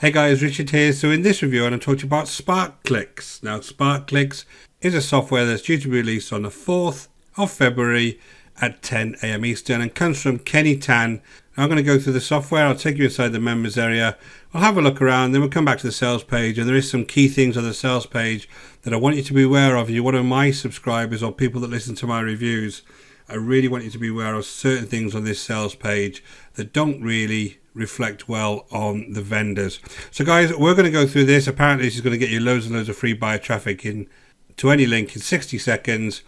Hey guys, Richard here. So in this review I'm going to talk to you about SparkClix. Now SparkClix is a software that's due to be released on the 4th of February at 10 AM Eastern and comes from Kenny Tan. Now I'm going to go through the software, I'll take you inside the members area, we'll have a look around, then we'll come back to the sales page, and there is some key things on the sales page that I want you to be aware of. If you're one of my subscribers or people that listen to my reviews, I really want you to be aware of certain things on this sales page that don't really reflect well on the vendors. So guys, we're going to go through this. Apparently this is going to get you loads and loads of free buyer traffic in to any link in 60 seconds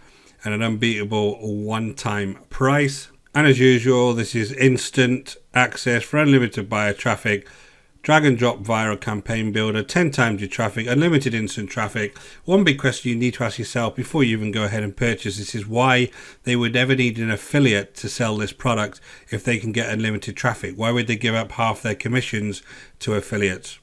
and an unbeatable one-time price. And as usual, this is instant access for unlimited buyer traffic, drag and drop viral campaign builder, 10 times your traffic, unlimited instant traffic. One big question you need to ask yourself before you even go ahead and purchase this is why they would ever need an affiliate to sell this product if they can get unlimited traffic. Why would they give up half their commissions to affiliates?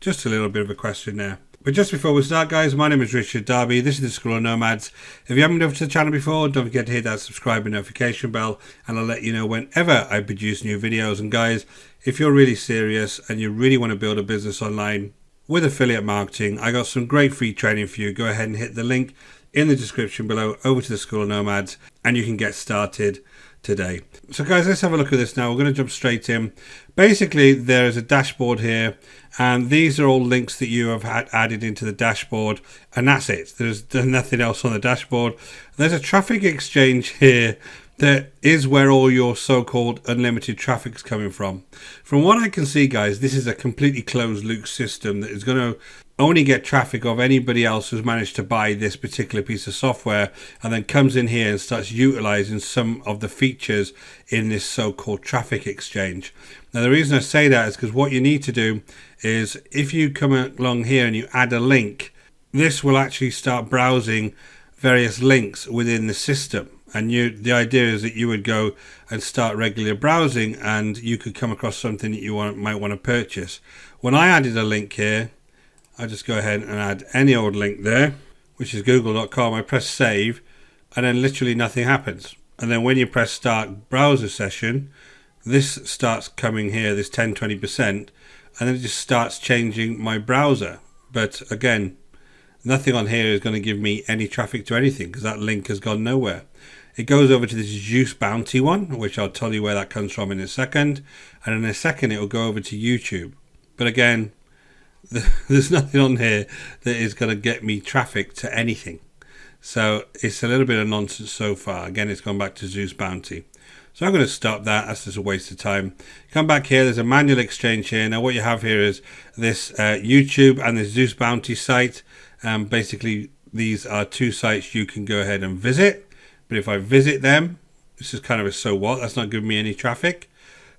Just a little bit of a question there. But just before we start, guys, my name is Richard Darby. This is the School of Nomads. If you haven't been over to the channel before, don't forget to hit that subscribe and notification bell, and I'll let you know whenever I produce new videos. And guys, if you're really serious and you really want to build a business online with affiliate marketing, I got some great free training for you. Go ahead and hit the link in the description below over to the School of Nomads, and you can get started today. So guys, let's have a look at this now. We're going to jump straight in. Basically, there is a dashboard here, and these are all links that you have had added into the dashboard, and that's it. There's nothing else on the dashboard. There's a traffic exchange here that is where all your so-called unlimited traffic is coming from. From what I can see, guys, this is a completely closed loop system that is going to only get traffic of anybody else who's managed to buy this particular piece of software, and then comes in here and starts utilizing some of the features in this so-called traffic exchange. Now the reason I say that is because what you need to do is if you come along here and you add a link, this will actually start browsing various links within the system. And the idea is that you would go and start regular browsing, and you could come across something that you might want to purchase. When I added a link here, I just go ahead and add any old link there, which is google.com. I press save, and then literally nothing happens. And then when you press start browser session, this starts coming here, this 10-20%, and then it just starts changing my browser. But again, nothing on here is going to give me any traffic to anything because that link has gone nowhere. It goes over to this Juice Bounty one, which I'll tell you where that comes from in a second. And in a second, it will go over to YouTube. But again, there's nothing on here that is going to get me traffic to anything. So it's a little bit of nonsense so far. Again, it's gone back to Zeus Bounty. So I'm going to stop that. That's just a waste of time. Come back here. There's a manual exchange here. Now what you have here is this YouTube and this Zeus Bounty site. Basically, these are two sites you can go ahead and visit. But if I visit them, this is kind of a so what. That's not giving me any traffic.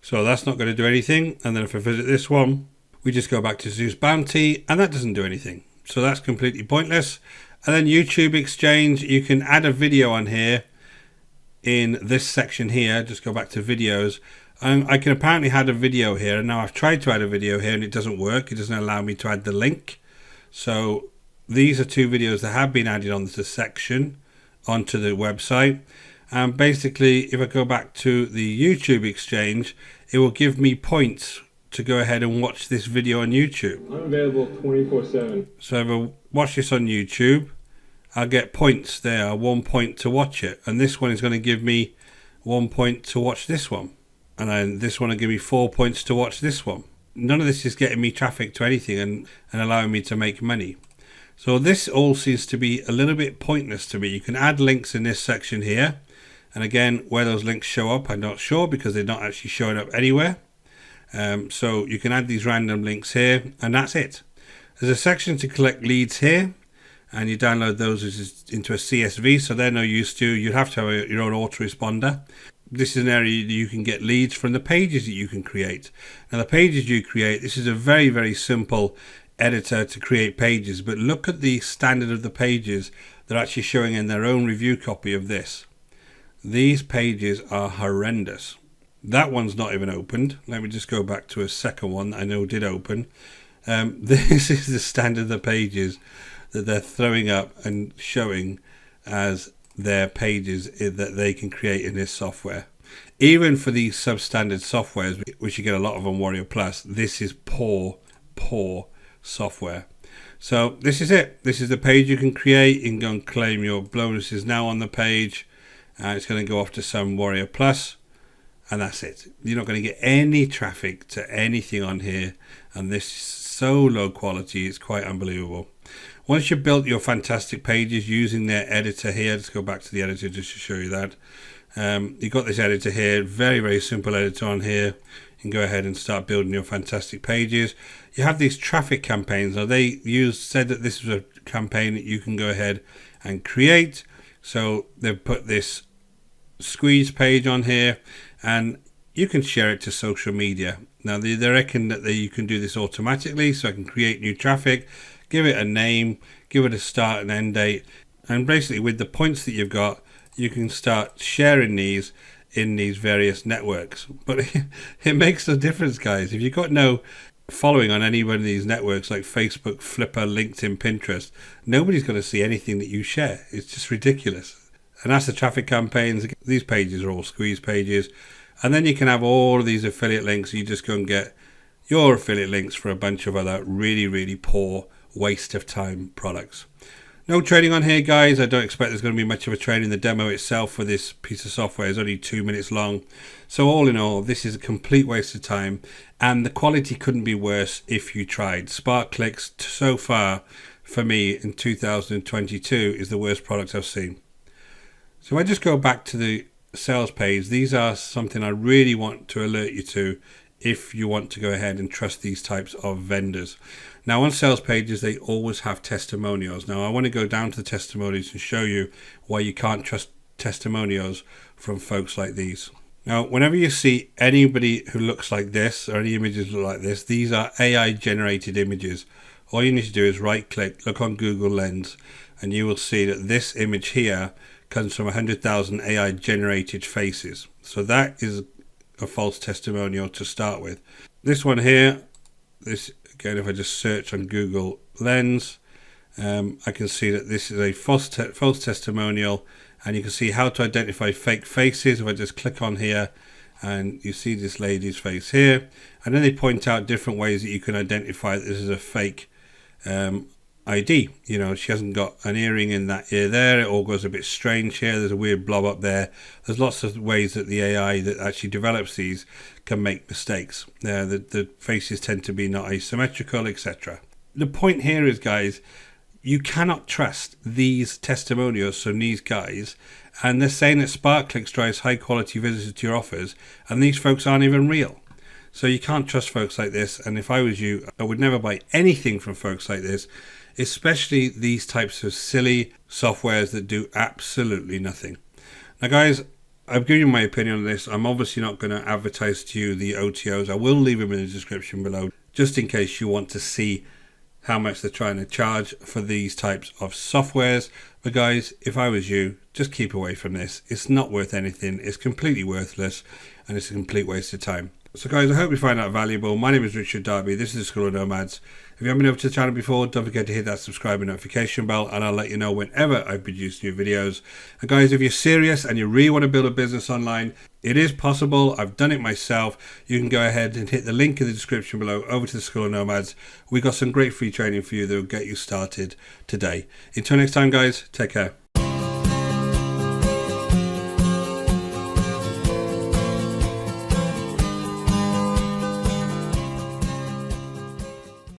So that's not going to do anything. And then if I visit this one, we just go back to Zeus Bounty, and that doesn't do anything. So that's completely pointless. And then YouTube Exchange, you can add a video on here in this section here. Just go back to videos. I can apparently add a video here. And now I've tried to add a video here and it doesn't work. It doesn't allow me to add the link. So these are two videos that have been added on the section onto the website. And basically, if I go back to the YouTube Exchange, it will give me points to go ahead and watch this video on YouTube. I'm available 24/7. So if I watch this on YouTube, I'll get points there, 1 point to watch it. And this one is going to give me 1 point to watch this one. And then this one will give me 4 points to watch this one. None of this is getting me traffic to anything and allowing me to make money. So this all seems to be a little bit pointless to me. You can add links in this section here. And again, where those links show up, I'm not sure because they're not actually showing up anywhere. So you can add these random links here, and that's it. There's a section to collect leads here, and you download those into a CSV, so they're no use to you. You have to have your own autoresponder. This is an area that you can get leads from the pages that you can create. Now the pages you create, this is a very, very simple editor to create pages, but look at the standard of the pages they're actually showing in their own review copy of this. These pages are horrendous. That one's not even opened. Let me just go back to a second one that I know did open. This is the standard of the pages that they're throwing up and showing as their pages that they can create in this software. Even for these substandard softwares, which you get a lot of on Warrior Plus, this is poor poor software. So this is it. This is the page you can create. You can go and claim your bonuses now on the page. It's going to go off to some Warrior Plus, and that's it. You're not going to get any traffic to anything on here, and this is so low quality, it's quite unbelievable. Once you've built your fantastic pages using their editor here, let's go back to the editor just to show you that. You've got this editor here, very simple editor on here. You can go ahead and start building your fantastic pages. You have these traffic campaigns. Now they said that this was a campaign that you can go ahead and create. So they've put this squeeze page on here, and you can share it to social media. Now they reckon that you can do this automatically, so I can create new traffic, give it a name, give it a start and end date, and basically with the points that you've got, you can start sharing these in these various networks. But it makes no difference, guys. If you've got no following on any one of these networks like Facebook, Flipper, LinkedIn, Pinterest, nobody's going to see anything that you share. It's just ridiculous. And that's the traffic campaigns. These pages are all squeeze pages. And then you can have all of these affiliate links. You just go and get your affiliate links for a bunch of other really poor, waste of time products. No training on here, guys. I don't expect there's going to be much of a training. The demo itself for this piece of software is only 2 minutes long. So all in all, this is a complete waste of time, and the quality couldn't be worse if you tried. SparkClix so far for me in 2022 is the worst product I've seen. So I just go back to the sales page. These are something I really want to alert you to if you want to go ahead and trust these types of vendors. Now on sales pages, they always have testimonials. Now I want to go down to the testimonials and show you why you can't trust testimonials from folks like these. Now whenever you see anybody who looks like this, or any images look like this, these are AI generated images. All you need to do is right click, look on Google Lens, and you will see that this image here comes from 100,000 AI generated faces. So that is a false testimonial to start with. This one here, this again, if I just search on Google Lens, I can see that this is a false testimonial, and you can see how to identify fake faces. If I just click on here, and you see this lady's face here, and then they point out different ways that you can identify that this is a fake ID. You know, she hasn't got an earring in that ear there. It all goes a bit strange here. There's a weird blob up there. There's lots of ways that the AI that actually develops these can make mistakes. The faces tend to be not asymmetrical, etc. The point here is, guys, you cannot trust these testimonials from these guys, and they're saying that SparkClix drives high quality visitors to your offers, and these folks aren't even real. So you can't trust folks like this, and if I was you, I would never buy anything from folks like this, especially these types of silly softwares that do absolutely nothing. Now guys, I've given you my opinion on this. I'm obviously not going to advertise to you the OTOs. I will leave them in the description below, just in case you want to see how much they're trying to charge for these types of softwares. But guys, if I was you, just keep away from this. It's not worth anything. It's completely worthless, and it's a complete waste of time. So guys, I hope you find that valuable. My name is Richard Darby. This is the School of Nomads. If you haven't been over to the channel before, don't forget to hit that subscribe and notification bell, and I'll let you know whenever I produce new videos. And guys, if you're serious and you really want to build a business online, it is possible. I've done it myself. You can go ahead and hit the link in the description below over to the School of Nomads. We've got some great free training for you that will get you started today. Until next time, guys, take care.